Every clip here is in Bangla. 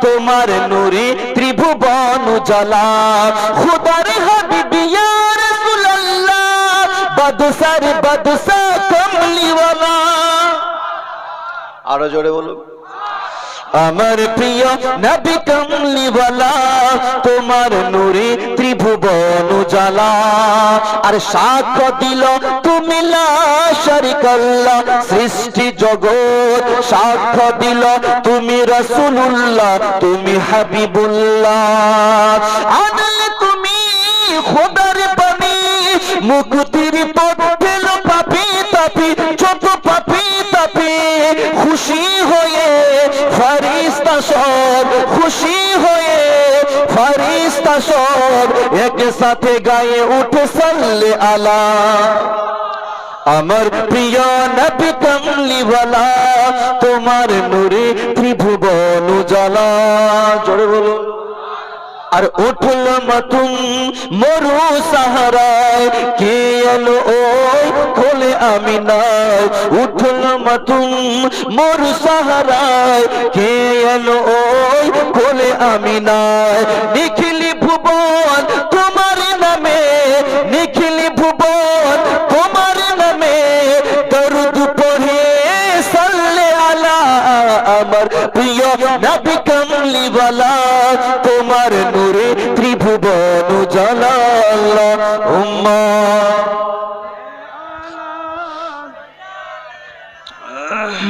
তোমার নূরে ত্রিভুবন উজালা খুদার হাবিব ইয়া রাসূলুল্লাহ বাদশার বাদশা কমলিওয়ালা। আরো জোরে বলুন। আমার প্রিয় নবী কমলিওয়ালা তোমার নূরে ত্রিভুবন উজালা আর সাক্ষ্য দিল তুমি লা শারীকা আল্লাহ সৃষ্টি জগৎ সাক্ষ্য দিল তুমি রাসূলুল্লাহ তুমি হাবিবুল্লাহ আনলে তুমি খোদার বাণী মুক্তির পথ পেল পাপী তাপী ছোট পাপী তাপী খুশি হয়ে ফেরেশতা সব খুশি হয়ে ফেরেশতা সব একসাথে গায়ে উঠে সাল্লে আলা আমার প্রিয় নবী কমলিওয়ালা তোমার নূরে ত্রিভুবন উজালা। জোরে বলো। আর উঠল মাতুম মরু সাহারায় কে এলো ওই খোলে আমিনায় উঠল মাতুম মরু সাহারায় কে এলো ওই খোলে আমিনায় নিখিলি ভুবন তোমার নামে নিখিলি ভুবন তোমার নামে দরুদ পড়ে সাল্লে আলা আমার প্রিয় নবী কমলিওয়ালা তোমার নূরে ত্রিভুবন উজালা আল্লাহুম্মা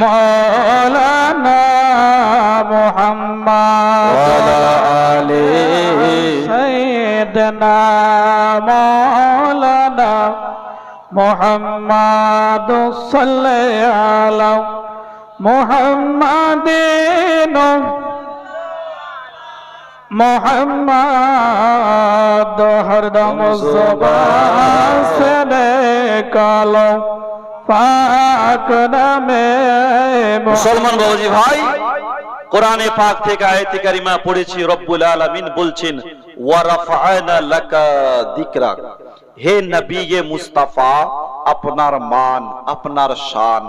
মাওলানা মুহাম্মদ ওয়া আলি সাইয়্যিদনা মাওলানা মুহাম্মদ সাল্লাল্লাহু আলা মুহাম্মাদিন মোহাম্মদ হরদম জবান সে নিকালো পাক নামে। মুসলমান বাবুজি ভাই কোরআনে পাক থেকে আয়াতে কারিমা পড়েছি রব্বুল আলামিন বলছেন ওয়া রাফা'না লাকা যিকরাক হে নবী মুস্তাফা আপনার মান আপনার শান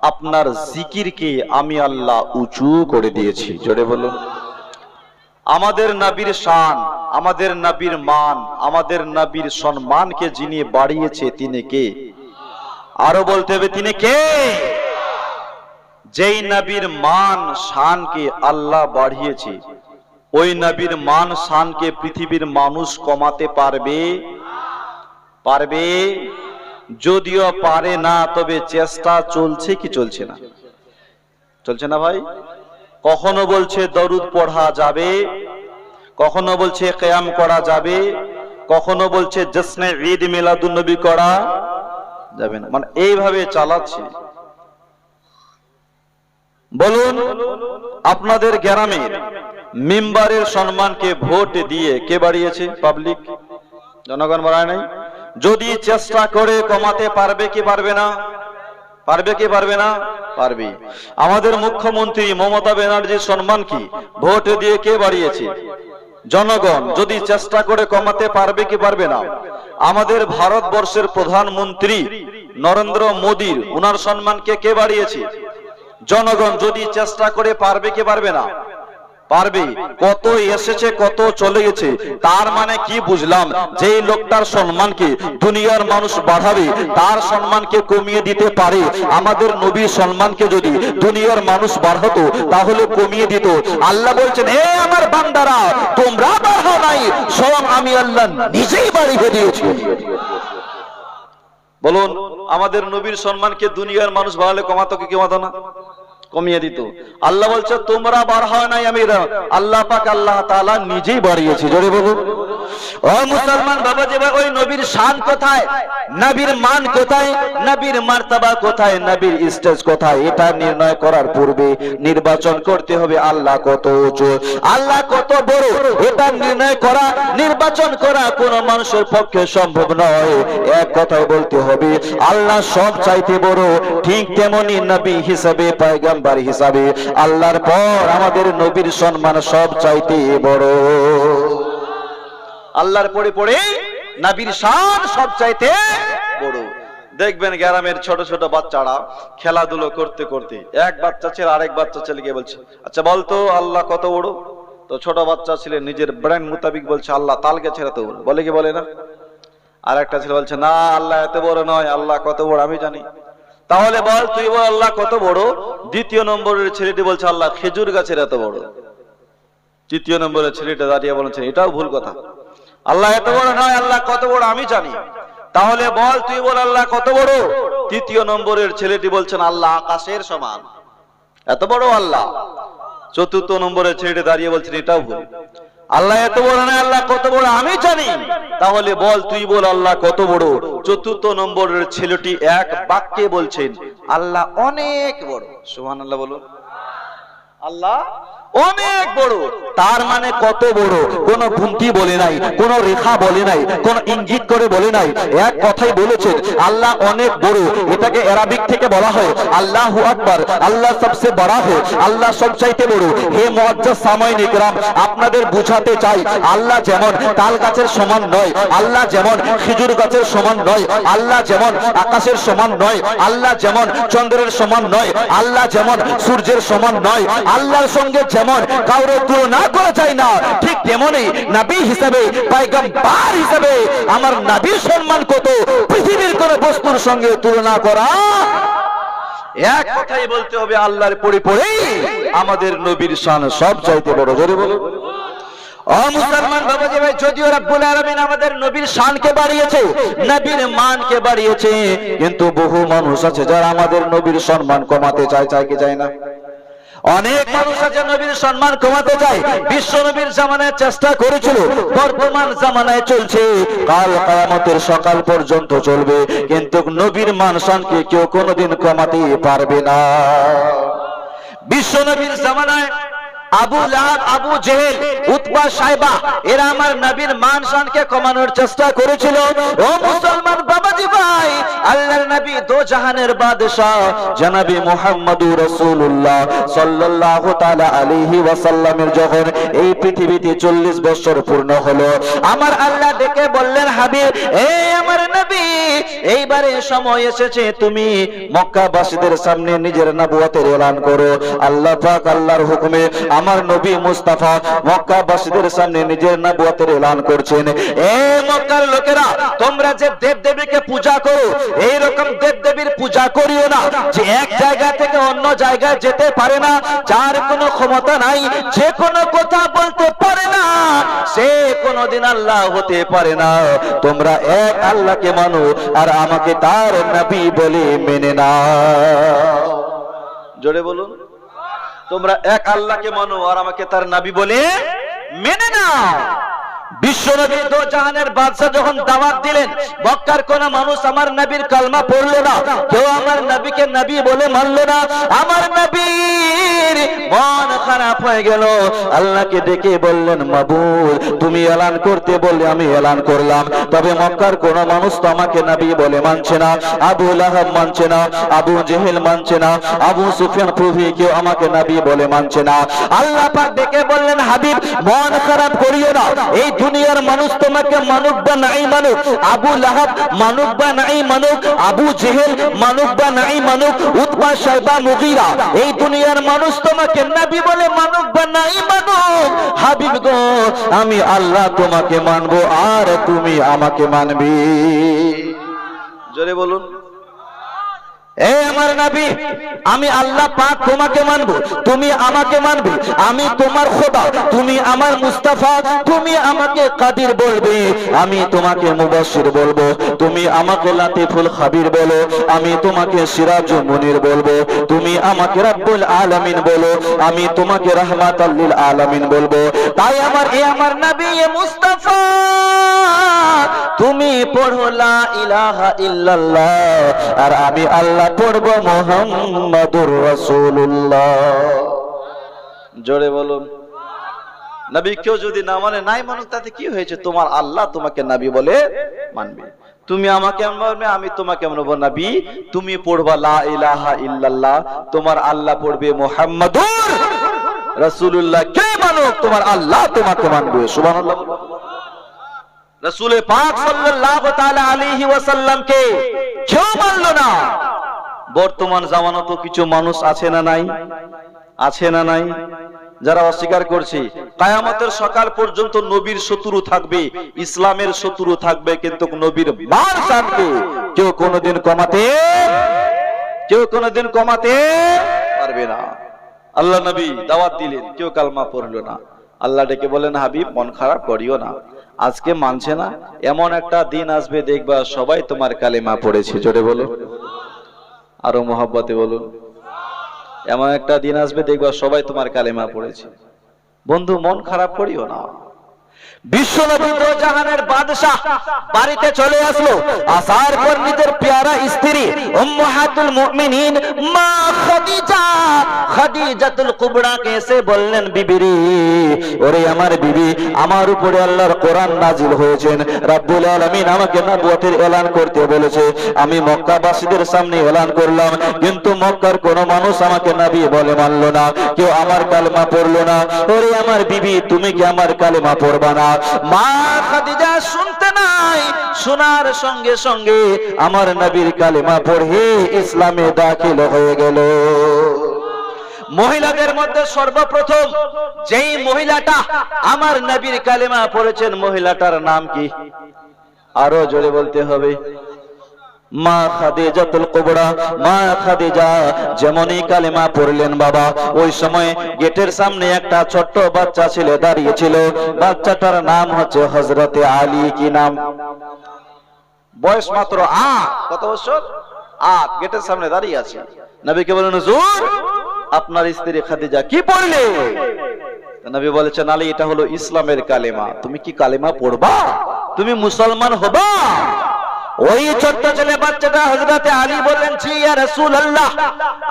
আপনার জিকিরকে আমি আল্লাহ উঁচু করে দিয়েছি। জোরে বলুন। আমাদের নবীর শান আমাদের নবীর মান আমাদের নবীর সম্মানকে যিনি বাড়িয়েছে তিনি কে? আরো বলতে হবে তিনি কে? যেই নবীর মান শানকে আল্লাহ বাড়িয়েছে ওই নবীর মান শানকে পৃথিবীর মানুষ কমাতে পারবে? পারবে? যদিও পারে না তবে চেষ্টা চলছে কি চলছে না? চলছে না ভাই? কখনো বলছে দরুদ পড়া যাবে, কখনো বলছে কিয়াম করা যাবে, কখনো বলছে জশ্নে ঈদ মিলাদুন নবী করা যাবে না, মানে এইভাবে চালাচ্ছে। বলুন আপনাদের গ্রামের মেম্বারের সম্মানকে ভোট দিয়ে কে বাড়িয়েছে? পাবলিক, জনগণ বাড়ায় নাই। যদি চেষ্টা করে কমাতে পারবে কি পারবে না? পারবে কি পারবে না? পারবে। আমাদের মুখ্যমন্ত্রী মমতা ব্যানার্জির সম্মান কি ভোট দিয়ে কে বাড়িয়েছে? জনগণ। যদি চেষ্টা করে কমাতে পারবে কি পারবে না? আমাদের ভারতবর্ষের প্রধানমন্ত্রী নরেন্দ্র মোদীর উনার সম্মানকে কে বাড়িয়েছে? জনগণ। যদি চেষ্টা করে পারবে কি পারবে না? পারবে। কত এসেছে কত চলে গেছে, তার মানে কি বুঝলাম? যে লোকটার সম্মানকে দুনিয়ার মানুষ বাড়াবে তার সম্মানকে কমিয়ে দিতে পারে। আমাদের নবীর সম্মানকে যদি দুনিয়ার মানুষ বাড়াতো তাহলে কমিয়ে দিত। আল্লাহ বলছেন হে আমার বান্দারা তোমরা বাড়াও নাই, স্বয়ং আমি আল্লাহ নিজেই বাড়িয়ে দিয়েছি। বলুন আমাদের নবীর সম্মানকে দুনিয়ার মানুষ বাড়ালে কমাতো কি কমাতো না? কমিয়ে দিত। আল্লাহ বলছে তোমরা বাড়াও নাই, আমি আল্লাহ পাক আল্লাহ তাআলা নিজেই বাড়িয়েছি। জোরে বলুন। ও মুসলমান বাবাজি ভাই, ওই নবীর শান কোথায়? নবীর মান কোথায়? নবীর মার্তবা কোথায়? নবীর স্টেজ কোথায়? এটা নির্ণয় করার পূর্বে নির্বাচন করতে হবে আল্লাহ কত উঁচু, আল্লাহ কত বড়। এটা নির্ণয় করা, নির্বাচন করা কোন মানুষের পক্ষে সম্ভব নয়। এক কথায় বলতে হবে আল্লাহ সব চাইতে বড়। ঠিক তেমনি নবী হিসাবে পয়গম্বর হিসাবে আল্লাহর পর আমাদের নবীর সম্মান সব চাইতে বড়। আল্লাহর পরে পরে নবীর শান সব চাইতে বড়। দেখবেন গ্রামের ছোট ছোট বাচ্চারা খেলাধুলো করতে করতে এক বাচ্চা ছেলে আরেক বাচ্চা ছেলেকে বলছে আচ্ছা বলতো আল্লাহ কত বড়? তো ছোট বাচ্চা ছেলে নিজের ব্রেন মোতাবিক বলছে আল্লাহ তালকে ছেড়ে তো বলে কি বলে না? আর একটা ছেলে বলছে না আল্লাহ এত বড় নয়, আল্লাহ কত বড় আমি জানি। তাহলে বল তুই বল আল্লাহ কত বড়। দ্বিতীয় নম্বরের ছেলেটি বলছে আল্লাহ খেজুর গাছের এত বড়। তৃতীয় নম্বরের ছেলেটা দাঁড়িয়ে বলেছে এটাও ভুল কথা, আল্লাহ এত বড় নয়, আল্লাহ কত বড় আমি জানি। তাহলে বল তুই বল আল্লাহ কত বড়। তৃতীয় নম্বরের ছেলেটি বলছেন আল্লাহ আকাশের সমান, এত বড় আল্লাহ। চতুর্থ নম্বরের ছেলেটি দাঁড়িয়ে বলছেন এটাও ভুল, আল্লাহ এত বড় নয়, আল্লাহ কত বড় আমি জানি। তাহলে বল তুই বল আল্লাহ কত বড়। চতুর্থ নম্বরের ছেলেটি এক বাক্যে বলছেন আল্লাহ অনেক বড়। সুবহানাল্লাহ বলুন। আল্লাহ অনেক বড়, তার মানে কত বড় কোন গুমটি বলে নাই, কোন রেখা বলে নাই, কোন ইঙ্গিত করে বলে নাই, এক কথাই বলেছেন আল্লাহ অনেক বড়। এটাকে আরবিক থেকে বলা হয় আল্লাহু আকবার, আল্লাহ সবচেয়ে বড় হয়, আল্লাহ সবচাইতে বড়। হে মুআজ্জাজ সামাইন ইকরাম, আপনাদের বুঝাতে চাই আল্লাহ যেমন তাল গাছের সমান নয়, আল্লাহ যেমন খেজুর গাছের সমান নয়, আল্লাহ যেমন আকাশের সমান নয়, আল্লাহ যেমন চন্দ্রের সমান নয়, আল্লাহ যেমন সূর্যের সমান নয়, আল্লাহর সঙ্গে যেমন কাউরে তুলনা করা যায় না, ঠিক তেমনি নবী হিসেবে পয়গম্বর হিসেবে আমার নবীর সম্মান কত পৃথিবীর কোন বস্তুর সঙ্গে তুলনা করা। এক কথাই বলতে হবে আল্লাহর পরিপূর্ণ আমাদের নবীর শান সব চাইতে বড়। জোরে বলুন। ও মুসলমান বাবাজি ভাই, যদিও রব্বুল আলামিন আমাদের নবীর শানকে বাড়িয়েছে, নবীর মানকে বাড়িয়েছে, কিন্তু বহু মানুষ আছে যারা আমাদের নবীর সম্মান কমাতে চায়। চায় কি চায় না? অনেক মানুষ আছে নবীর সম্মান কমাতে চায়। বিশ্ব নবীর জামানায় চেষ্টা করেছিল, বর্তমান জামানায় চলছে, কাল কিয়ামতের সকাল পর্যন্ত চলবে, কিন্তু নবীর মান শানকে কেউ কোনোদিন কমাতে পারবে না। বিশ্ব নবীর জামানায় আবু লাহাব, আবু জেহেল, উতবা, সাইবা এরা আমার নবীর মান শানকে কমানোর চেষ্টা করেছিল। ও মুসলমান বাবাজি ভাই, আল্লাহর নবী দো জাহানের বাদশা জনাবি মুহাম্মদুর রাসূলুল্লাহ সাল্লাল্লাহু তাআলা আলাইহি ওয়াসাল্লামের যখন এই পৃথিবীতে 40 বছর পূর্ণ হলো, আমার আল্লাহ ডেকে বললেন হাবিব, এই আমার নবী, এইবারে সময় এসেছে তুমি মক্কাবাসীদের সামনে নিজের নবুয়তের এলান করো। আল্লাহ পাক আল্লাহর হুকুমে আমার নবী মুস্তাফা মক্কাবাসীদের সামনে নিজের নবুয়তের এলান করছেন। এই মক্কার লোকেরা, তোমরা যে দেবদেবীকে পূজা করো, এই রকম দেবদেবীর পূজা করিও না যে এক জায়গা থেকে অন্য জায়গায় যেতে পারে না, যার কোনো ক্ষমতা নাই, যে কোনো কথা বলতে পারে না, সে কোনোদিন আল্লাহ হতে পারে না। তোমরা এক আল্লাহকে মানো আর আমাকে তার নবী বলে মেনে নাও। জোরে বলুন। তোমরা এক আল্লাহকে মানো আর আমাকে তার নবী বলে মেনে নাও। বিশ্বনবী দো জাহানের বাদশা যখন দাওয়াত দিলেন, মক্কার কোন মানুষ আমার নবীর কালমা পড়লো না, কেউ আমার নবীকে নবী বলে মানলো না। আমার নবীর মন খারাপ হয়ে গেল, আল্লাহকে ডেকে বললেন মাবুদ, তুমি এলান করতে বললে আমি এলান করলাম, তবে মক্কার কোন মানুষ তো আমাকে নবী বলে মানছে না। আবু লাহাব মানছে না, আবু জেহেল মানছে না, আবু সুফিয়ান প্রভৃতি কেউ আমাকে নবী বলে মানছে না। আল্লাহ পাক ডেকে বললেন হাবিব, মন খারাপ করিও না, এই দুনিয়ার মানুষ তোমাকে মানুক বা নাই মানুক, আবু লাহাব মানুক বা নাই মানুক, আবু জেহেল মানুক বা নাই মানুক, উতবা, সাইবা, মুগীরা, এই দুনিয়ার মানুষ তোমাকে নবী বলে মানুক বা নাই মানুক, হাবিব গো আমি আল্লাহ তোমাকে মানবো আর তুমি আমাকে মানবি। জোরে বলুন। এ আমার নবী, আমি আল্লাহ পাক তোমাকে মানবো, তুমি আমাকে মানবে, আমি তোমার খোদা, তুমি আমার মুস্তাফা, তুমি আমাকে কাদির বলবে, আমি তোমাকে মুবাশশির বলবো, তুমি আমাকে লাতিফুল খাবির বলো, আমি তোমাকে সিরাজুল মুনির বলবো, তুমি আমাকে রব্বুল আলামিন বলো, আমি তোমাকে রাহমাতাল লিল আলামিন বলবো। তাই আমার নবী মুস্তাফা, তুমি পড়ো লা ইলাহা ইল্লাল্লাহ আর আমি আল্লাহ পড়ব মুহাম্মাদুর রাসূলুল্লাহ। জোরে বলুন। নবী কেউ যদি না মানে নাই মানুক, তাতে কি হয়েছে? তোমার আল্লাহ তোমাকে নবী বলে মানবে, তুমি আমাকে মানবে, আমি তোমাকে মানবো নবী। তুমি পড়বা লা ইলাহা ইল্লাল্লাহ, তোমার আল্লাহ পড়বে মুহাম্মাদুর রাসূলুল্লাহ। কে মানুক, তোমার আল্লাহ তোমাকে মানবে। সুবহানাল্লাহ। রাসূল পাক সাল্লাল্লাহু তাআলা আলাইহি ওয়াসাল্লাম কে কেউ মানলো না। বর্তমান জামানা তো কিছু মানুষ আছে না নাই? আছে না নাই? যারা অস্বীকার করছে, কিয়ামতের সকাল পর্যন্ত নবীর শত্রু থাকবে, ইসলামের শত্রু থাকবে, কিন্তু নবীর মান শানকে কেউ কোনোদিন কমাতে পারবে না। আল্লাহ নবী দাওয়াত দিলেন, কেউ কালমা পড়লো না। আল্লাহ ডেকে বলেন, হাবিব মন খারাপ করিও না, আজকে মানছে না, এমন একটা দিন আসবে দেখবা সবাই তোমার কালেমা পড়েছে। জোরে বলো, আরো মহব্বতে বলুন, এমন একটা দিন আসবে দেখবা সবাই তোমার কালেমা পড়েছে। বন্ধু মন খারাপ করিও না। বিশ্বনবী দো জাহানের বাদশা বাড়িতে চলে আসলো, আসার পর নিজের প্যারা স্ত্রী উম্মাহাতুল মুমিনিন মা খাদিজাতুল কুবরাকে এসে বললেন, বিবি রে, ওরে আমার বিবি, আমার উপরে আল্লাহর কোরআন নাজিল হয়েছেন, রব্বুল আলামিন আমাকে নবুয়তের এলান করতে বলেছে, আমি মক্কাবাসীদের সামনে এলান করলাম, কিন্তু মক্কার কোন মানুষ আমাকে নবী বলে মানলো না, কেউ আমার কালেমা পড়লো না। ওরে আমার বিবি, তুমি কি আমার কালেমা পড়বা না? মা খাদিজা শুনতে নাই, শোনার সঙ্গে সঙ্গে আমার নবীর কালেমা পড়ে ইসলামে দাখিল হয়ে গেল। মহিলাদের মধ্যে সর্বপ্রথম যেই মহিলাটা আমার নবীর কালেমা পড়েছেন, মহিলাটার নাম কি? আরো জোরে বলতে হবে, মা খাদিজাতুল কুবরা। মা খাদিজা যেমনই কালেমা পড়লেন বাবা, ওই সময় গেটের সামনে একটা ছোট্ট বাচ্চা ছেলে দাঁড়িয়ে ছিল, বাচ্চাটার নাম হচ্ছে হযরতে আলী। কি নাম? বয়স মাত্র 8। কত বছর? 8। গেটের সামনে দাঁড়িয়ে আছে। নবীকে বলেন, হুজুর আপনার স্ত্রী খাদিজা কি পড়লে? নবী বলেছেন, আলী এটা হলো ইসলামের কালেমা, তুমি কি কালেমা পড়বা? তুমি মুসলমান হবা? ওই ছোট্ট ছেলে বাচ্চাটা হযরতে আলী বললেন, জি ইয়া রাসূলুল্লাহ,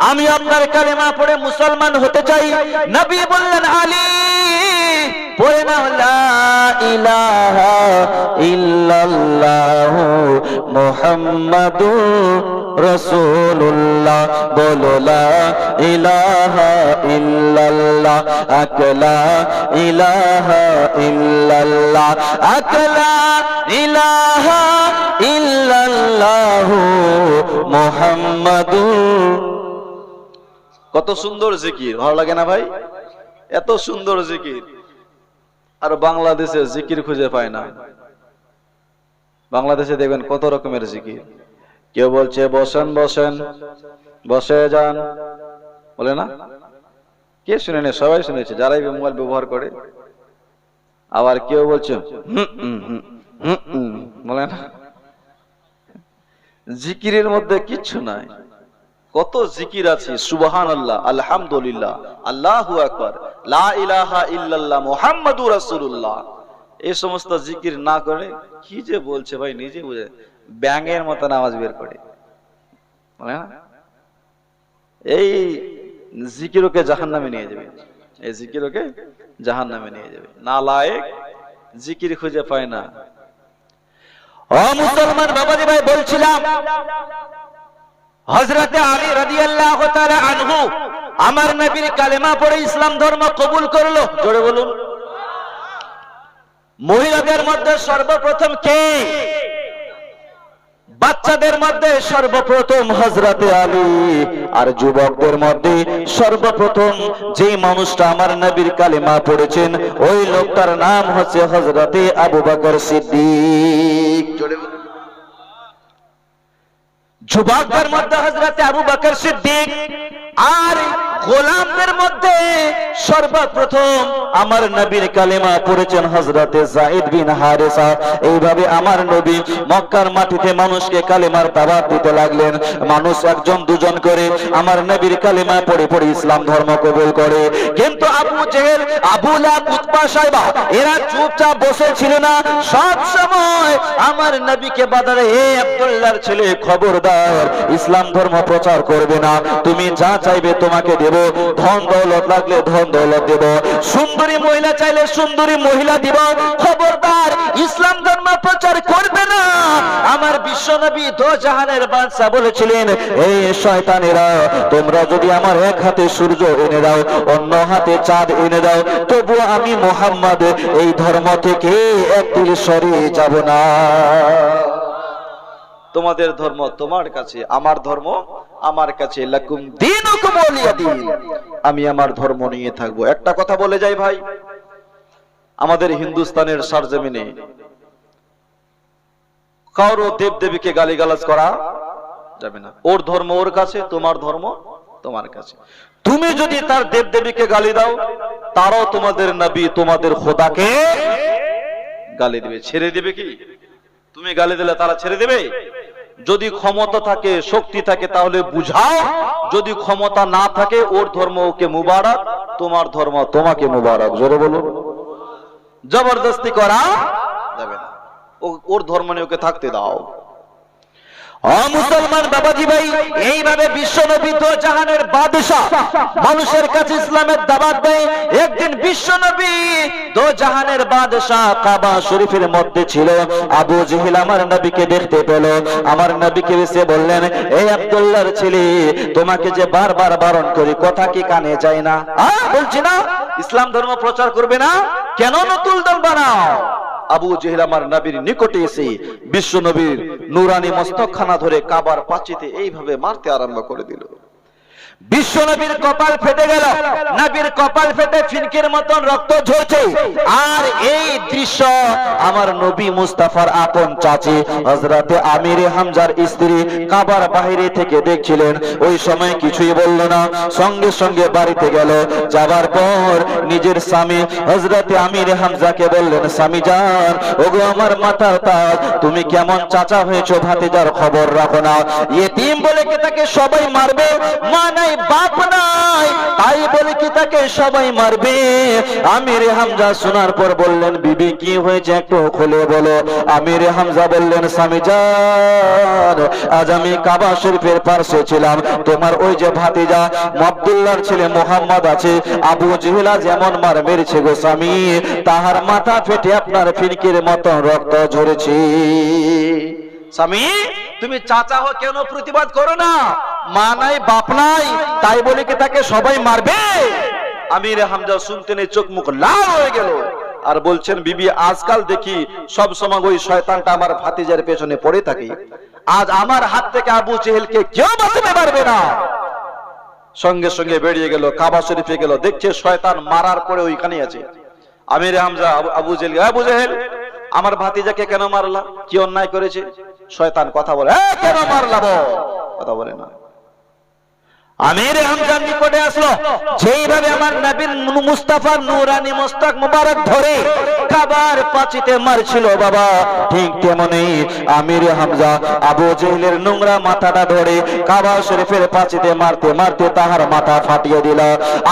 আমি আপনার কালেমা পড়ে মুসলমান হতে চাই। নবী বললেন, আলী পড়ে নাও লা ইলাহা ইল্লাল্লাহ মুহাম্মাদুর রাসূলুল্লাহ, বলো লা ইলাহা ইল্লাল্লাহ, আকলা ইলাহা ইল্লাল্লাহ, আকলা ইলাহা ইল্লাল্লাহু মুহাম্মাদুর। কত সুন্দর জিকির, ভালো লাগে না ভাই? এত সুন্দর জিকির আর বাংলাদেশে জিকির খুঁজে পায় না। বাংলাদেশে দেখবেন কত রকমের জিকির। কেউ বলছে বসেন বসেন, বসে যান, বলে না? কে শুনেনি? সবাই শুনেছে, যারাই মোবাইল ব্যবহার করে। আবার কেউ বলছে বলে না? জিকিরের মধ্যে কিচ্ছু নাই। কত জিকির আছে, সুবহানাল্লাহ, আলহামদুলিল্লাহ, আল্লাহু আকবার, লা ইলাহা ইল্লাল্লাহ মুহাম্মাদুর রাসূলুল্লাহ। এই সমস্ত জিকির না করে কি যে বলছে ভাই, নিজে বুঝে ব্যাঙের মতো আওয়াজ বের করে, বলে না? এই জিকিরকে জাহান্নামে নিয়ে যাবে, এই জিকিরকে জাহান্নামে নিয়ে যাবে। নালায়েক জিকির খুঁজে পায় না। ও মুসলমান বাবাজি ভাই, বলছিলাম হযরতে আলী রাদিয়াল্লাহু তাআলা আনহু আমার নবীর কালেমা পড়ে ইসলাম ধর্ম কবুল করলো। জোরে বলুন। মহিলাদের মধ্যে সর্বপ্রথম কে? বাচ্চাদের মধ্যে সর্বপ্রথম হযরতে আলী, আর যুবকদের মধ্যে সর্বপ্রথম যে মানুষটা আমার নবীর কালেমা পড়েছেন, ওই লোকটার নাম হচ্ছে হযরতে আবু বকর সিদ্দিক। যুবকদের মধ্যে হযরতে আবু বকর সিদ্দিক, আর গোলামদের মধ্যে সর্বপ্রথম আমার নবীর কালেমা পড়েছেন হযরতে যায়েদ বিন হারেসা। এইভাবে আমার নবী মক্কার মাটিতে মানুষকে কালেমার দাওয়াত দিতে লাগলেন। মানুষ একজন দুজন করে আমার নবীর কালেমা পড়ে পড়ে ইসলাম ধর্ম কবুল করে। কিন্তু আবু জেহেল, আবু লাহাব, উতবা, শাইবা এরা চুপচাপ বসে ছিল না। সব সময় আমার নবীকে বাধারে, হে আব্দুল্লাহর ছেলে, খবরদার ইসলাম ধর্ম প্রচার করবে না, তুমি যা চাইবে তোমাকে দেব, ধন দৌলত লাগলে ধন দৌলত দেব, সুন্দরী মহিলা চাইলে সুন্দরী মহিলা দিব, খবরদার ইসলাম ধর্ম প্রচার করবে না। আমার বিশ্বনবী দো জাহানের বাদশা বলেছিলেন, এই শয়তানেরা, তোমরা যদি আমার এক হাতে সূর্য এনে দাও, অন্য হাতে চাঁদ এনে দাও, তবু আমি মুহাম্মদ এই ধর্ম থেকে এক তিল সরে যাব না। তো তোমাদের ধর্ম তোমার কাছে, আমার ধর্ম আমার কাছে, লাকুম দীনুকুম ওয়ালিয়া দীন, আমি আমার ধর্ম নিয়ে থাকবো। একটা কথা বলে যাই ভাই, আমাদের হিন্দুস্তানের সরজমিনে কারো দেব দেবীকে গালিগালাজ করা যাবে না। ওর ধর্ম ওর কাছে, তোমার ধর্ম তোমার কাছে। তুমি যদি তার দেব দেবীকে গালি দাও, তারাও তোমাদের নবী তোমাদের খোদাকে গালি দেবে। ছেড়ে দেবে কি? তুমি গালি দিলে তারা ছেড়ে দেবে? যদি ক্ষমতা থাকে, শক্তি থাকে, তাহলে বুঝাও। যদি ক্ষমতা না থাকে, ওর ধর্ম ওকে মুবারক, তোমার ধর্ম তোমাকে মুবারক। জোরে বলুন। জবরদস্তি করা যাবে না, ওর ধর্ম নিয়ে ওকে থাকতে দাও। মুসলমান বাবাজি ভাই, এইভাবে বিশ্ব নবী দো জাহানের বাদশা মানুষের কাছে ইসলামের দাওয়াত দেয়। একদিন বিশ্ব নবী দো জাহানের বাদশা কাবা শরীফের মধ্যে ছিল। আবু জেহেল আমার নবীকে দেখতে পেল। আমার নবীকে এসে বললেন, এই আব্দুল্লাহর ছেলে, তোমাকে যে বারবার বারণ করি, কথা কি কানে যায় না? বলছি না ইসলাম ধর্ম প্রচার করবে না, কেন নতুন দল বানাও? আবু জেহেল আমার নবীর নিকটে এসে বিশ্ব নবীর নুরানি মস্তকখানা ধরে কাবার পাঁচিতে এইভাবে মারতে আরম্ভ করে দিল। বিশ্ব নবীর কপাল ফেটে গেল। নবীর কপাল ফেটে ফিনকের মতন রক্ত ঝরছে। আর এই দৃশ্য আমার নবী মুস্তাফার আপন চাচি হযরতে আমিরে হামজার স্ত্রী কাবার বাইরে থেকে দেখছিলেন। ওই সময় কিছুই বলল না, সঙ্গে সঙ্গে বাড়িতে গেল। যাবার পর নিজের স্বামী হযরতে আমিরে হামজাকে বললেন, স্বামী জান, ওগো আমার মাতার তাজ, তুমি কেমন চাচা হয়েছো, ভাতিজার খবর রাখো না। ইতিম বলে কি তাকে সবাই মারবে? মা নাই, বাপ নাই, তাই বলে কি তাকে সবাই মারবে? আমিরে হামজা শোনার পর বললেন, বিবি কি হয়েছে একটু খুলে বলো। আমিরে হামজা বললেন, স্বামী জান, আজ আমি কাবা শরীফের পাশে ছিলাম। তোমার ওই যে ভাতিজা আব্দুল্লাহর ছেলে মোহাম্মদ আছে, আবু জেহেল যেমন মার মেরেছে গো স্বামী, তাহার মাথা ফেটে আপনার ফিনকির মতো রক্ত ঝরেছে। স্বামী, তুমি চাচা হো, কেন প্রতিবাদ করো না? মা নাই, বাপ নাই, তাই বলে কি তাকে সবাই মারবে? আমিরে হামজা শুনতে নেই, চোখ মুখ লাল হয়ে গেল। আর বলছেন, বিবি, আজকাল দেখি সব সময় ওই শয়তানটা আমার ভাতিজার পেছনে পড়ে থাকে। আজ আমার হাত থেকে আবু জেহেলকে কেউ বাঁচাতে পারবে না। সঙ্গে সঙ্গে বেরিয়ে গেল, কাবা শরীফে গেল, দেখছে শয়তান মারার পরে ওইখানে আছে। আমিরে হামজা আবু জেহেল, আবু জেহেল, আমার ভাতিজাকে কেন মারলা? কি অন্যায় করেছে? শয়তান কথা বলে, কেন মারলা? কথা বলে না। আমিরে হামজার নিকটে আসলো। যেইভাবে আমার নবীর মুস্তাফার নূরানি মস্তক মুবারক ধরে কাবার পাঁচিতে মারছিল বাবা, ঠিক তেমনি আমিরে হামজা আবু জেহেলের নোংরা মাথাটা ধরে কাবা শরীফের পাঁচিতে মারতে মারতে তাহার মাথা ফাটিয়ে দিল।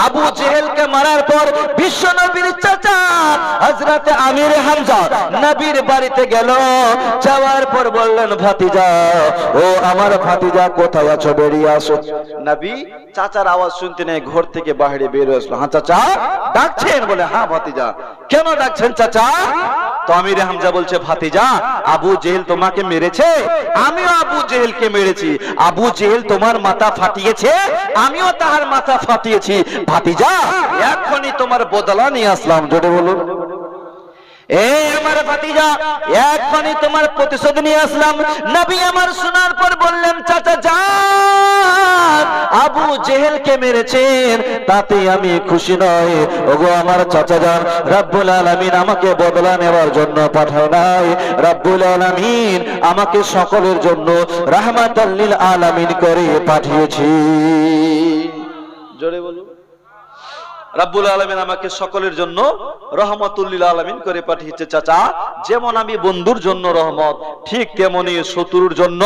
আবু জেহেলকে মারার পর বিশ্ব নবীর চাচা হযরতে আমিরে হামজা নবীর বাড়িতে গেল। যাওয়ার পর বললেন, ভাতিজা, ও আমার ভাতিজা, কোথায় আছো? বেরিয়ে আসো। নবী চাচার আওয়াজ শুনতে নেই, ঘর থেকে বাইরে বের হয়ে আসলো। হ্যাঁ চাচা, ডাকছেন? বলে, হ্যাঁ ভাতিজা। কেন ডাকছেন চাচা? তো আমিরে হামজা বলছে, ভাতিজা, আবু জেহেল তোমাকে মেরেছে, আমিও আবু জেহেলকে মেরেছি। আবু জেহেল তোমার মাথা ফাটিয়েছে, আমিও তাহার মাথা ফাটিয়েছি। ভাতিজা, এখনই তোমার বদলা নিয়ে আসলাম। জোরে বলুন। এই আমার ভাতিজা, এখনই তোমার প্রতিশোধ নিয়ে আসলাম। নবী আমার শোনার পর বললেন, চাচা যান, আবু জেহেলকে মেরেছেন, তাতে আমি খুশি নই। ওগো আমার চাচা যান, রব্বুল আলামিন আমাকে বদলা নেওয়ার জন্য পাঠায় নাই। রব্বুল আলামিন আমাকে সকলের জন্য রাহমাতাল লিল আলামিন করে পাঠিয়েছি। জোরে বলুন। রব্বুল আলামিন আমাকে সকলের জন্য রহমাতুল লিল আলামিন করে পাঠিয়েছে। চাচা, যেমন আমি বন্ধুর জন্য রহমত, ঠিক তেমনি শত্রুর জন্য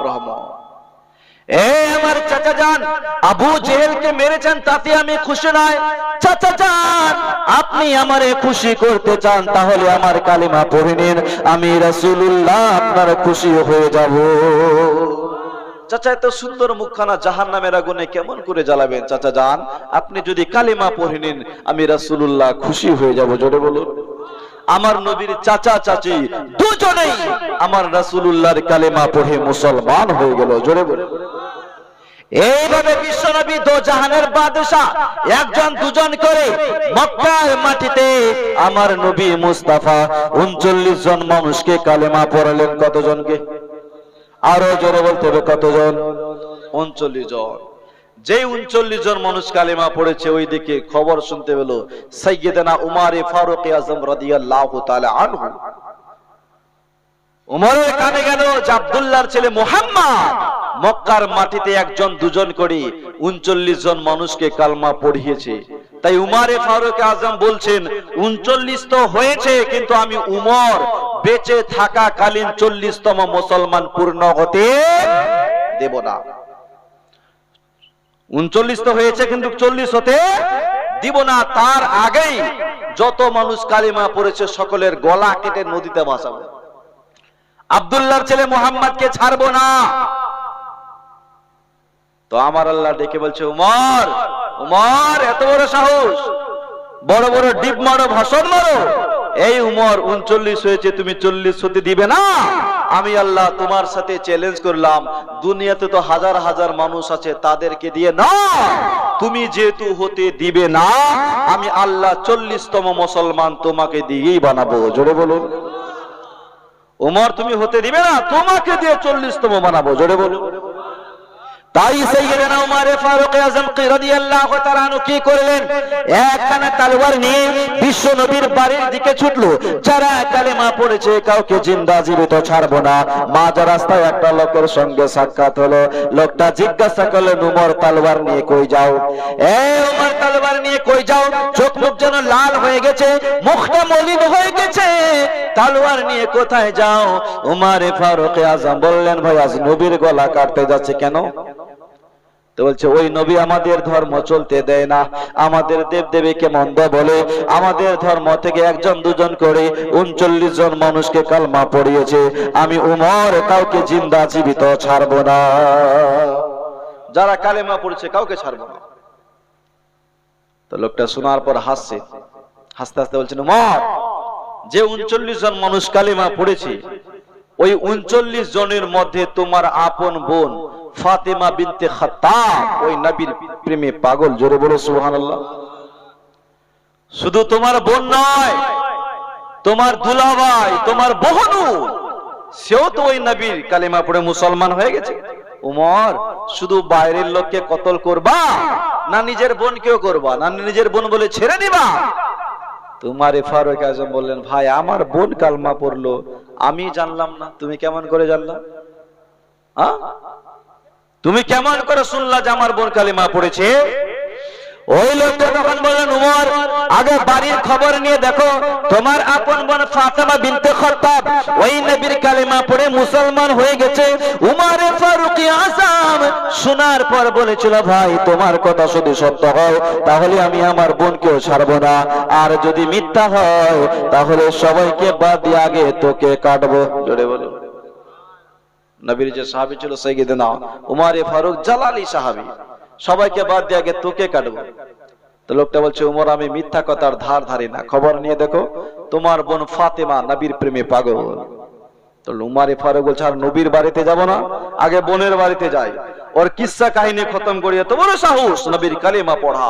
রহমত। এই আমার চাচা যান, আবু জেহেলকে মেরেছেন, তাতে আমি খুশি নয়। চাচা যান, আপনি আমারে খুশি করতে চান, তাহলে আমার কালিমা পড়ে নিন, আমি রাসূলুল্লাহ আপনার খুশি হয়ে যাব। চাচা, এত সুন্দর মুখখানা জাহান্নামের আগুনে কেমন করে জ্বালাবেন? চাচা যান, আপনি যদি কালিমা পড়ে নিন, আমি রাসূলুল্লাহ খুশি হয়ে যাব। জোরে বলুন। আমার নবীর চাচা চাচি দুজনেই আমার রাসূলুল্লাহর কালিমা পড়ে মুসলমান হয়ে গেল। জোরে বলুন। এইভাবে বিশ্ব নবী দো জাহানের বাদশা একজন দুজন করে মক্কার মাটিতে আমার নবী মুস্তাফা 39 জন মানুষকে কালেমা পড়ালেন। কতজনকে? আরো জোরে বলতে হবে কতজন? 39 জন। যে 39 জন মানুষ কালেমা পড়েছে, ওই দিকে খবর শুনতে পেলো সাইয়্যিদানা উমর ফারুক আযম রাদিয়াল্লাহু তাআলা আনহু। উমরের কানে গেল যে আব্দুল্লাহর ছেলে মুহাম্মদ মক্কার মাটিতে একজন দুজন করে 39 জন মানুষকে কালমা পড়িয়েছে। তাই উমরে ফারুক আযম বলছেন 39 তো হয়েছে, কিন্তু আমি উমর বেঁচে থাকাকালীন 40তম মুসলমান পূর্ণ হতে দেব না। 39 তো হয়েছে, কিন্তু 40 হতে দিব না। তার আগেই যত মানুষ কালিমা পড়েছে সকলের গলা কেটে নদীতে ভাসাবো। আব্দুল্লাহর ছেলে মুহাম্মদকে ছাড়বো না। তো আমার আল্লাহ ডেকে বলছে, উমর উমর এত বড় সাহস, বড় বড় ডিপ মারো, ভাষণ মারো। এই উমর 39 হয়েছে, তুমি 40 হতে দিবে না? আমি আল্লাহ তোমার সাথে চ্যালেঞ্জ করলাম, দুনিয়াতে তো হাজার হাজার মানুষ আছে, তাদেরকে দিয়ে না, তুমি যেহেতু হতে দিবে না, আমি আল্লাহ 40তম মুসলমান তোমাকে দিয়েই বানাবো। জোরে বলুন। উমর তুমি হতে দিবে না, তোমাকে দিয়ে 40তম বানাবো। জোরে বলুন। তাই সাইয়্যিদানা উমর ফারুক আযম রাদিয়াল্লাহু তাআলা আনহু কি করলেন? একখানা তলোয়ার নিয়ে বিশ্ব নবীর বাড়ির দিকে ছুটলো। যারা কালেমা পড়েছে কাউকে জিন্দা জীবিত ছাড়বো না। মাঝ রাস্তায় একটা লোকের সঙ্গে সাক্ষাৎ হলো। লোকটা জিজ্ঞাসা করলেন, উমর তলোয়ার নিয়ে কই যাও? উমর তলোয়ার নিয়ে কই যাও? চোখ মুখ যেন লাল হয়ে গেছে, মুখটা মলিন হয়ে গেছে। তলোয়ার নিয়ে কোথায় যাও? উমর ফারুক আযম বললেন, ভাই আজ নবীর গলা কাটতে যাচ্ছে। কেন? তো বলছে, ওই নবী আমাদের ধর্ম চলতে দেয় না, আমাদের দেব দেবীকে মন্দ বলে, আমাদের ধর্ম থেকে একজন দুজন করে 39 জন মানুষকে কালমা পড়িয়েছে। আমি উমর কাউকে জিন্দা জীবিত ছাড়বো না। যারা কালেমা পড়েছে কাউকে ছাড়বো না। তো লোকটা শোনার পর হাসছে, হাসতে হাসতে বলছেন, উমর যে 39 জন মানুষ কালেমা পড়েছে, ওই 39 জনের মধ্যে তোমার আপন বোন ফাতেমা বিনতে খাত্তাব ওই নবীর প্রেমে পাগল। জোরে বলো সুবহানাল্লাহ। শুধু তোমার বোন নয়, তোমার দুলাভাই, তোমার বোনও, সেও তো ওই নবীর কালেমা পড়ে মুসলমান হয়ে গেছে। উমর শুধু বাইরের লোককে কতল করবা, না নিজের বোনকেও করবা, না নিজের বোন বলে ছেড়ে দিবা? তোমার ফারুক আযম বললেন, ভাই আমার বোন কালমা পড়লো, আমি জানলাম না, তুমি কেমন করে জানলা? তুমি কেমন করে শুনলা যে আমার বোন কালিমা পড়েছে? ওই লোকটা তখন বললেন, উমর আগে বাড়ির খবর নিয়ে দেখো, তোমার আপন বোন ফাতেমা বিনতে খাত্তাব ওই নবীর কালিমা পড়ে মুসলমান হয়ে গেছে। উমর ফারুক আযম শোনার পর বলেছিল, ভাই তোমার কথা যদি সত্য হয় তাহলে আমি আমার বোনকেও ছাড়বো না, আর যদি মিথ্যা হয় তাহলে সবাইকে বাদ দিয়ে আগে তোকে কাটবো। জোরে বলো। নবীর যে সাহাবী ছিল সাইয়্যিদনা উমর ফারুক জালালি সাহাবী, সবাইকে বাদ দিয়ে আগে তোকে কাটবো। তো লোকটা বলছে, উমর আমি মিথ্যা কথার ধার ধারি না, খবর নিয়ে দেখো তোমার বোন ফাতেমা নবীর প্রেমে পাগল। তো উমর ফারুক বলছে, আর নবীর বাড়িতে যাব না, আগে বোনের বাড়িতে যাই, ওর কিসসা কাহিনী খতম করিয়ে তো বড় সাহস নবীর কালিমা পড়া।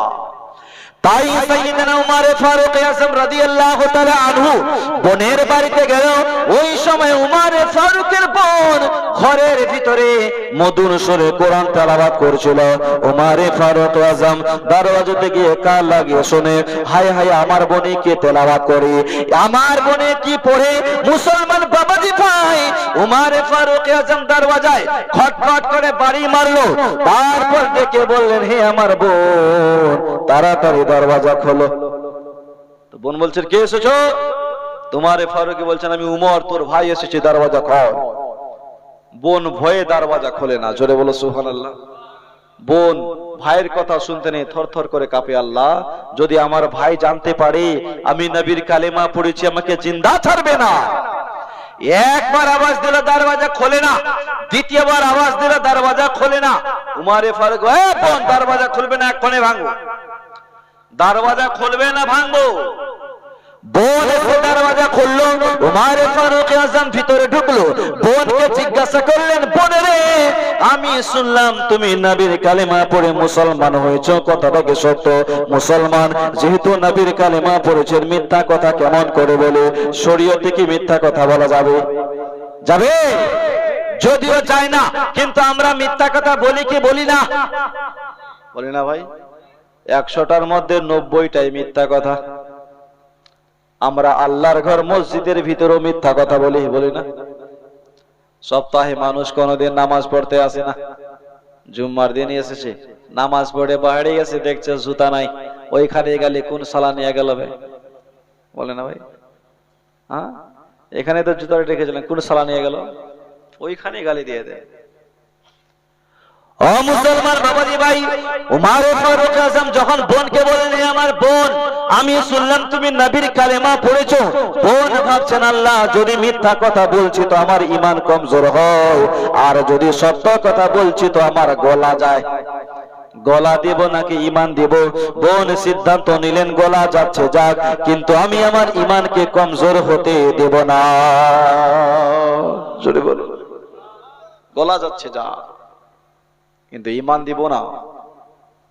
তাই সাইয়্যিদানা উমর ফারুক আযম রাদিয়াল্লাহু তাআলা আনহু বোনের বাড়িতে গেল। ওই সময় উমর ফারুকের বোন ঘরের ভিতরে মধুর সুরে কোরআন তেলাওয়াত করছিল। উমর ফারুক আযম দরওয়াজাতে গিয়ে কান লাগিয়ে শুনে, হায় হায় আমার বোনে কি তেলাওয়াত করে, আমার বোনে কি পড়ে। মুসলমান বাবাজি ভাই, উমর ফারুক আযম দরওয়াজায় খটখট করে বাড়ি মারলো। তারপর ডেকে বললেন, হে আমার বোন তাড়াতাড়ি দরওয়াজা খোলো। তো বোন বলছেন, কে এসেছো? তোমার ফারুক বলছেন, আমি উমর তোর ভাই এসেছি, দরওয়াজা খোল। বোন ভয়ে দরওয়াজা খোলে না। জোরে বলো সুবহানাল্লাহ। বোন ভাইয়ের কথা শুনতে নেই, থরথর করে কাঁপে। আল্লাহ যদি আমার ভাই জানতে পারে আমি নবীর কালেমা পড়েছি, আমাকে জিন্দা ছাড়বে না। একবার আওয়াজ দিলে দরওয়াজা খোলে না, দ্বিতীয়বার আওয়াজ দিলে দরওয়াজা খোলে না। উমর ফারুক, বোন দরওয়াজা খুলবে না, এক্ষণে ভাঙো, দরওয়াজা খুলবে না, ভাঙবো। বোন দরওয়াজা খুললো, উমর ফারুক আযম ভিতরে ঢুকলো। বোনকে জিজ্ঞাসা করলেন, বোন রে আমি শুনলাম তুমি নবীর কালেমা পড়ে মুসলমান হয়েছো, কথাটা কি সত্য? মুসলমান যেহেতু নবীর কালেমা পড়েছেন, মিথ্যা কথা কেমন করে বলে? শরীয়তে কি মিথ্যা কথা বলা যাবে? যাবে? যদিও যায় না, কিন্তু আমরা মিথ্যা কথা বলি কি বলি না? বলি না ভাই? 100টার মধ্যে 90টাই মিথ্যা কথা। আমরা আল্লাহর ঘর মসজিদের ভিতরেও মিথ্যা কথা বলি, বলি না? সপ্তাহে মানুষ কোনোদিন নামাজ পড়তে আসে না, জুম্মার দিন এসেছে, নামাজ পড়ে বাইরে গেছে, দেখছে জুতা নাই, ওইখানে গেলে কোন সালা নিয়ে গেল ভাই? বলে না ভাই? হ্যাঁ, এখানে তো জুতা রেখেছিলেন, কোন সালা নিয়ে গেল? ওইখানে গালি দিয়ে দেয়। ও মুসলমান বাবাজি ভাই, উমর ফারুক আজম যখন বোনকে বলেন, হে আমার বোন, আমি শুনলাম তুমি নবীর কালেমা পড়েছো। বোন ভাবছেন, আল্লাহ, যদি মিথ্যা কথা বলছি তো আমার ঈমান কমজোর হয়, আর যদি সত্য কথা বলছি তো আমার গলা যায়। গলা দেব নাকি ঈমান দেব? বোন সিদ্ধান্ত নিলেন গলা যাচ্ছে যাক, কিন্তু আমি আমার ঈমানকে কমজোর হতে দেব না। জোরে বলুন। গলা যাচ্ছে যা, কিন্তু ঈমান দিব না।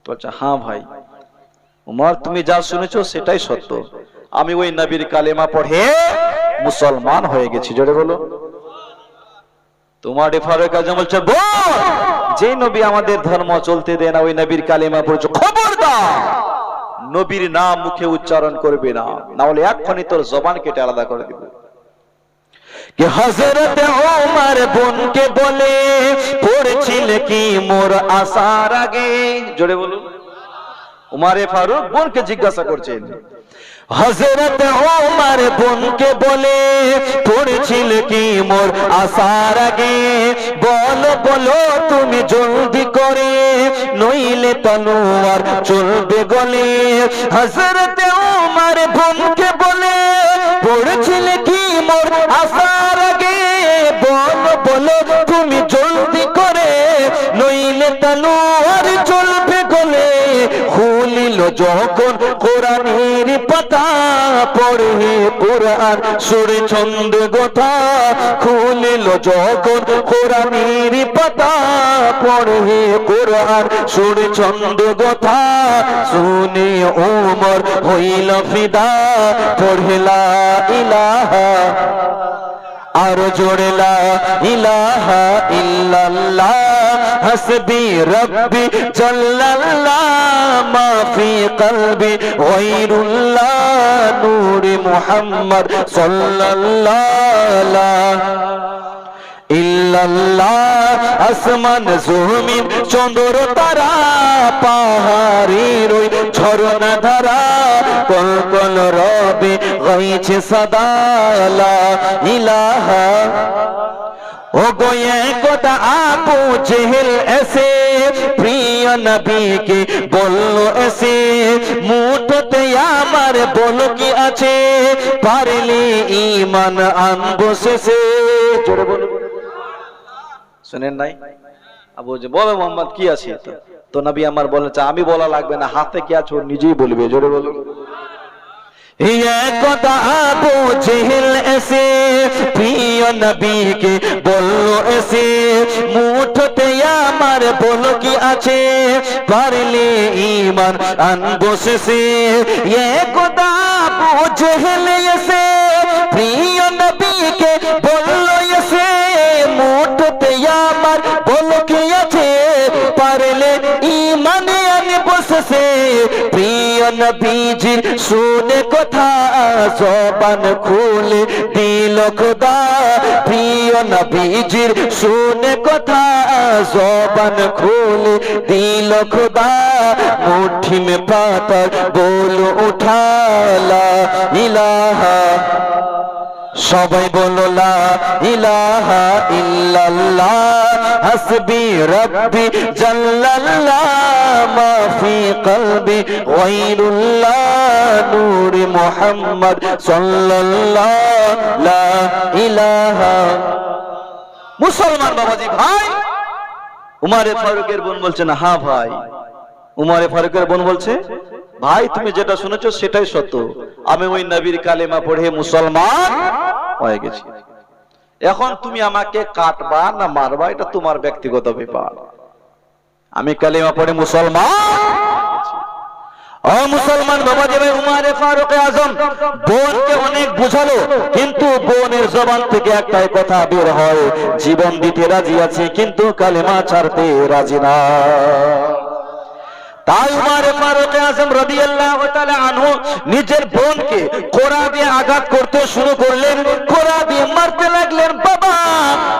বলছে, হ্যাঁ ভাই উমর, তুমি যা শুনেছো সেটাই সত্য, আমি ওই নবীর কালেমা পড়ে মুসলমান হয়ে গেছি। জোরে বলো। তোমার ফারুক আজম বলছে, বোন, যে নবী আমাদের ধর্ম চলতে দেয় না, ওই নবীর কালেমা পড়ছো, খবরদার নবীর নাম মুখে উচ্চারণ করবে না, না হলে এক্ষুনি তোর জবান কেটে আলাদা করে দিব। कि हजरत उमर बोन के बोले पढ़छिले की मोर आसार आगे। जोड़े बोलूं। उमरे फारूक बोन के जिज्ञासा करছেন, हजरत उमर बोन के बोले पढ़छिले की मोर आसार आगे। बोलो बोलो तुम जल्दी करे नইলে तलवार चलबे गले। हजरत उमर बोन के बोले पढ़छिले की मोर आसार आगे। बोलो बोलो तुम जल्दी करे नইলে तलवार चलबे गले। খুলিল যখন কোরআনের পাতা পড়ে কোরআন সুরে ছন্দ কথা। খুলিল যখন কোরআনের পাতা পড়ে কোরআন সুরে ছন্দ কথা। শুনে ওমর হইল ফিদা পড়ে লা ইলাহা আর জোরে লা ইলাহা ইল্লাল্লাহ। হাসবি রব্বি জাল্লাল্লাহ মা ফি কলবি গায়রুল্লাহ নূরে মুহাম্মদ সাল্লাল্লাহ ইল্লাল্লাহ। আসমান জমিন চন্দ্র তারা পাহাড়ের ওই ঝরনা ধারা কল কল রবে গাইছে সদা লা ইলাহা। ও গোয়ে কোটা আপু জেহেল এসে প্রিয় নবীকে বললো এসে মুঠোতে আমার বলো কি আছে পারলে ঈমান আনবো শেষে। জোরে বলুন। শুনেন নাই? আবু যে বলে মোহাম্মদ কি আছে, তো নবী আমার বলেছে আমি বলা লাগবে না, হাতে কি আছে ও নিজেই বলবে। জোরে বলুন। ये कोता अबू जहल ऐसे प्रिय नबी के बोलो ऐसे मुठोते আমার বলো কি আছে পারলে ঈমান আনবো শেষে। ये कोता अबू जहल ऐसे प्रिय नबी के बोलो ऐसे मुठोते আমার বলো কি আছে পারলে ঈমান আনবো শেষে। প্রিয় নবীজির শুনে কথা জবান খুলে দিল খোদা। প্রিয় নবীজির শুনে কথা জবান খুলে দিল খোদা। মুঠি মে পাথর বলো উঠা লা ইলাহা। সবাই বলো লা ইলাহা ইল্লাল্লাহ। হাসবি রব্বি জাল্লাল্লাহ মা ফি কলবি গায়রুল্লাহ নূরে মুহাম্মদ সাল্লাল্লাহ লা ইলাহা। মুসলমান বাবাজি ভাই, উমরে ফারুকের বোন বলছে না, হ্যাঁ ভাই। উমরে ফারুকের বোন বলছে, ভাই তুমি যেটা শুনেছো সেটাই সত্য, আমি ওই নবীর কালেমা পড়ে মুসলমান হয়ে গেছি। এখন তুমি আমাকে কাটবা না মারবা এটা তোমার ব্যক্তিগত ব্যাপার। আমি কালেমা পড়ে মুসলমান। ও মুসলমান বাবাজি ভাই, উমারে ফারুক আজম বোনকে অনেক বুঝালো, কিন্তু বোনের জবান থেকে একটাই কথা বের হয়, জীবন দিতে রাজি আছে কিন্তু কালেমা ছাড়তে রাজি না। তাই উমারে ফারুক আজম রাদিয়াল্লাহু তাআলা আনহু নিজের বোনকে কোড়া দিয়ে আঘাত করতে শুরু করলেন, কোড়া দিয়ে মারতে লাগলেন। বাবা,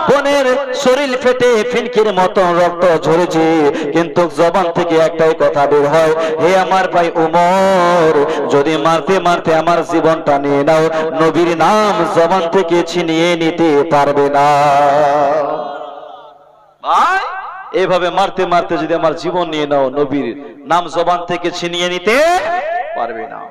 বোনের শরীর ফেটে ফিনকির মতো রক্ত ঝরেছে, কিন্তু জবান থেকে একটাই কথা বের হয়, হে আমার ভাই উমর, যদি মারতে মারতে আমার জীবনটা নিয়ে নাও, নবীর নাম জবান থেকে ছিনিয়ে নিতে পারবে না। ভাই, এইভাবে মারতে মারতে যদি আমার জীবন নিয়ে নাও, নবীর নাম জবান থেকে ছিনিয়ে নিতে পারবে না।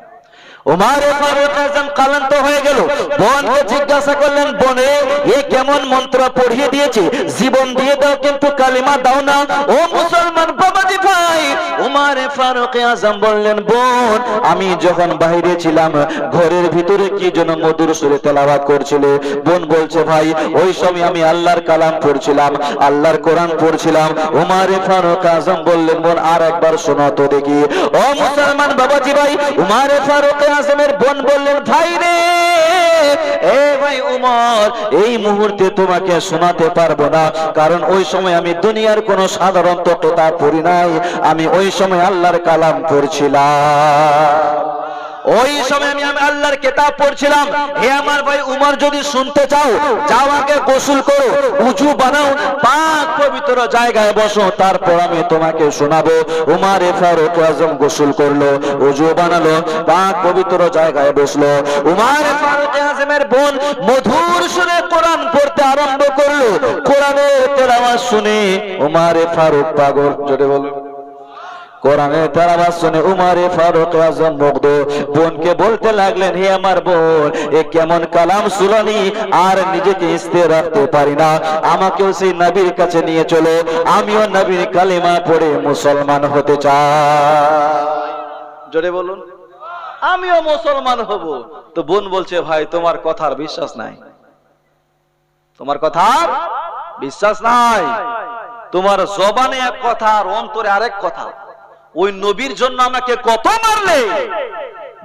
উমারে ফারুক আজম কালান্ত হয়ে গেল। বোনকে জিজ্ঞাসা করলেন, বোনে এ কেমন মন্ত্র পড়িয়ে দিয়েছে, জীবন দিয়ে দাও কিন্তু কালিমা দাও না। ও মুসলমান বাবাজি ভাই, উমারে ফারুক আজম বললেন, বোন, আমি যখন বাইরে ছিলাম, ঘরের ভিতরে কি যেন মধুর সুরে তেলাওয়াত করছিল। বোন বলছে, ভাই ওই সময় আমি আল্লাহর কালাম পড়ছিলাম, আল্লাহর কোরআন পড়ছিলাম। উমারে ফারুক আজম বললেন, বোন আর একবার শোনো তো দেখি। ও মুসলমান বাবাজি ভাই, উমারে ফারুক আজমের বোন বললেন, ভাই রে, এ ভাই উমর, এই মুহূর্তে তোমাকে শোনাতে পারবো না, কারণ ওই সময় আমি দুনিয়ার কোন সাধারণ কিতাব পড়ি নাই, আমি ওই সময় আল্লাহর কালাম পড়ছিলাম। ওই সময় আমি আল্লাহর কিতাব পড়ছিলাম। হে আমার ভাই উমর, যদি শুনতে চাও, যাও আগে গোসল করো, উজু বানাও, পাক পবিত্র জায়গায় বসো, তারপর আমি তোমাকে শোনাবো। উমারে ফারুক আজম গোসল করলো, উজু বানালো, পাক পবিত্র জায়গায় বসলো। উমারে ফারুক আজমের বোন মধুর সুরে কোরআন পড়তে আরম্ভ করলো। কোরআনের তেলাওয়াত শুনে উমারে ফারুক পাগল। জোরে বলো। কোরআনের তেলাওয়াত শুনে উমারে ফারুক আজম মুগ্ধ। বোনকে বলতে লাগলেন, হে আমার বোন, এ কেমন কালাম শুনানি, আর নিজেকে স্থির রাখতে পারি না, আমাকেও সেই নবীর কাছে নিয়ে চলো, আমিও নবীর কালিমা পড়ে মুসলমান হতে চাই। জোরে বলুন, আমিও মুসলমান হব। তো বোন বলছে, ভাই তোমার কথার বিশ্বাস নাই, তোমার কথার বিশ্বাস নাই, তোমার জবানে এক কথা আর অন্তরে আরেক কথা। ওই নবীর জন্য আমাকে কত মারলে,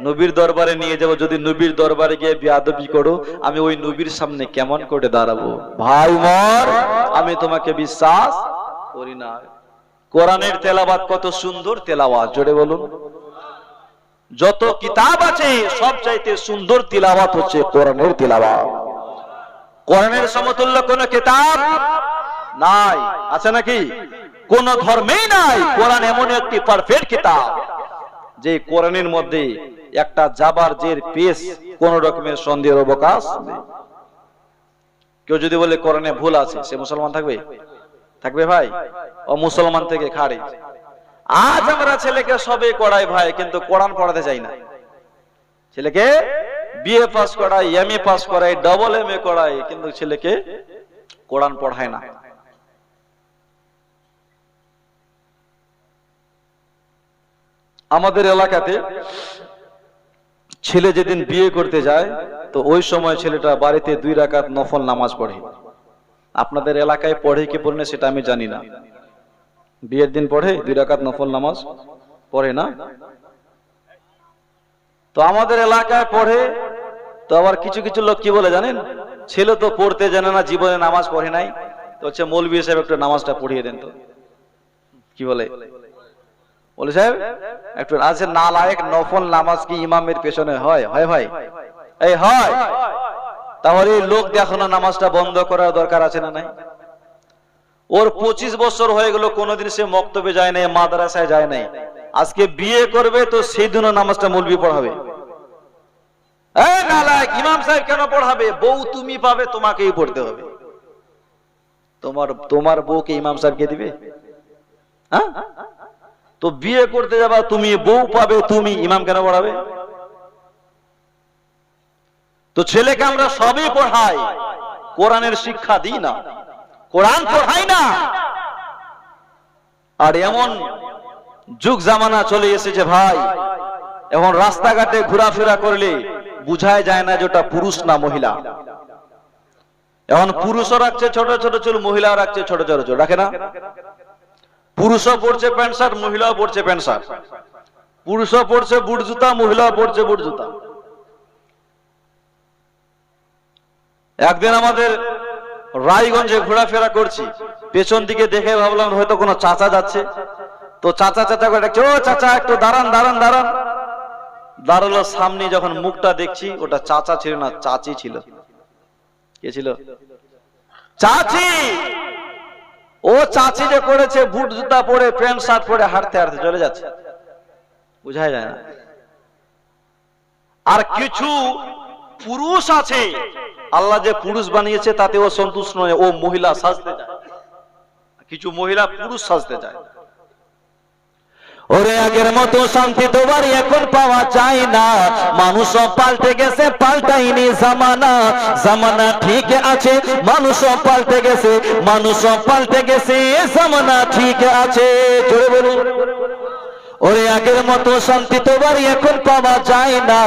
নবীর দরবারে নিয়ে যাব, যদি নবীর দরবারে গিয়ে বেয়াদবি করো, আমি ওই নবীর সামনে কেমন করে দাঁড়াবো? ভাই উমর, আমি তোমাকে বিশ্বাস করি না। কোরআনের তেলাওয়াত কত সুন্দর তেলাওয়াত, জোরে বলুন। যত কিতাব আছে সবচাইতে সুন্দর তিলাওয়াত হচ্ছে কোরআনের তিলাওয়াত। কোরআনের সমতুল্য কোন কিতাব নাই, আছে নাকি? কোন ধর্মেই নাই। কোরআন এমন একটি পারফেক্ট কিতাব যে কোরআনের মধ্যে একটা জাবার জের পেশ কোন রকমের সন্দেহের অবকাশ নেই। কেউ যদি বলে কোরআনে ভুল আছে, সে মুসলমান থাকবে? থাকবে ভাই? ও মুসলমান থেকে খারিজ। আজ আমরা ছেলেকে সবে করাই ভাই, কিন্তু কোরআন পড়াতে চাই না। ছেলেকে বিএ পাস করাই, এমএ পাস করাই, ডবল এমএ করাই, কিন্তু ছেলেকে কোরআন পড়ায় না। আমাদের এলাকাতে ছেলে যেদিন বিয়ে করতে যায়, তো ওই সময় ছেলেটা বাড়িতে 2 রাকাত নফল নামাজ পড়ে। আপনাদের এলাকায় পড়ে কি পড়ে না সেটা আমি জানি না। বিয়ের দিন পড়ে 2 রাকাত নফল নামাজ পড়ে না? তো আমাদের এলাকায় পড়ে। তো আবার কিছু কিছু লোক কি বলে জানেন, ছেলে তো পড়তে জানে না, জীবনে নামাজ পড়ে নাই, তো হচ্ছে মৌলভী সাহেব একটু নামাজটা পড়িয়ে দেন। তো কি বলে, বলে সাহেব একটু আছে নালায়েক, নফল নামাজ কি ইমামের পেছনে হয়? হয় ভাই, এই হয়। তাহলে লোক দেখানো নামাজটা বন্ধ করার দরকার আছে না নাই? ওর 25 বছর হয়ে গেল, কোনোদিন সে মক্তবে যায় নাই, মাদ্রাসায় যায় নাই। আজকে বিয়ে করবে, তো সেই দিনও নামাজটা মৌলভী পড়াবে। এই নালায়েক, ইমাম সাহেব কেন পড়াবে? বউ তুমি পাবে, তোমাকেই পড়তে হবে। তোমার বউকে ইমাম সাহেবকে দিবে? হ্যাঁ, তো বিয়ে করতে যাবা তুমি, বউ পাবে তুমি, ইমাম কেন পড়াবে? তো ছেলেকে আমরা সবই পড়াই, কোরআনের শিক্ষা দিই না, কোরআন পড়াই না। আর এমন যুগ জামানা চলে এসেছে ভাই, এখন রাস্তাঘাটে ঘোরাফেরা করলে বুঝাই যায় না যে ওটা পুরুষ না মহিলা। এখন পুরুষও রাখছে ছোট ছোট চুল, মহিলাও রাখছে ছোট ছোট চুল, রাখে না? পুরুষও পড়ছে প্যান্ট শার্ট, মহিলাও পড়ছে প্যান্ট শার্ট। পুরুষও পড়ছে বুট জুতা, মহিলাও পড়ছে বুট জুতা। একদিন আমাদের রায়গঞ্জে ঘোরাফেরা করছি, পেছন দিকে দেখে ভাবলাম হয়তো কোনো চাচা যাচ্ছে, তো চাচা চাচা করে ডাকছে, ও চাচা একটু দাঁড়ান দাঁড়ান দাঁড়ান। দাঁড়ালো, সামনে যখন মুখটা দেখছি ওটা চাচা ছিল না, চাচি ছিল। কে ছিল? চাচি। ও চাচি যে করেছে বুট জুতা পরে প্যান্ট শার্ট পরে হাঁটতে হাঁটতে চলে যাচ্ছে, বুঝাই যায় না। আর কিছু পুরুষ আছে, আল্লাহ যে পুরুষ বানিয়েছে তাতে ও সন্তুষ্ট নয়, ও মহিলা সাজতে চায়। কিছু মহিলা পুরুষ সাজতে চায়। ওরে আগের মতো শান্তি তো বাড়ি এখন পাওয়া যায় না, মানুষও পাল্টে গেছে, পাল্টাইনি জামানা। জামানা ঠিক আছে, মানুষও পাল্টে গেছে, মানুষও পাল্টে গেছে, জামানা ঠিক আছে। জোরে বলুন। ওরে আগের মতো শান্তি তো বাড়ি এখন পাওয়া যায় না,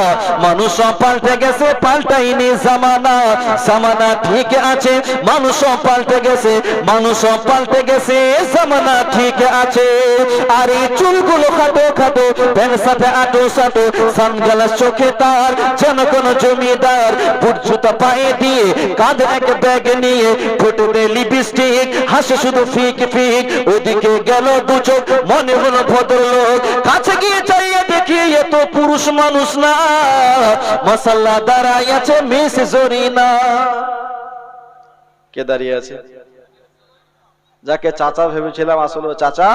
মানুষও পাল্টে গেছে, পাল্টাইনি জামানা। জামানা ঠিক আছে, মানুষও পাল্টে গেছে, মানুষও পাল্টে গেছে, জামানা ঠিক আছে। আর এই চুলগুলো খাটো খাটো, প্যান্ট সাথে আটো সাটো, সানগ্লাস চোখে তার, যেন কোন জমিদার। বুট জুতা পায়ে দিয়ে, কাঁধে এক ব্যাগ নিয়ে, ঠোঁটে লিপস্টিক, হাসে শুধু ফিক ফিক। ওদিকে গেল দু চোখ, মনে হলো ভদ্রলোক। কাছে গিয়ে চাইয়ে দেখি এ তো পুরুষ মানুষ না, মাসাল্লাহ দাঁড়াই আছে মিস জরিনা। কে দাঁড়িয়ে আছে? যাকে চাচা ভেবেছিলাম আসলে চাচা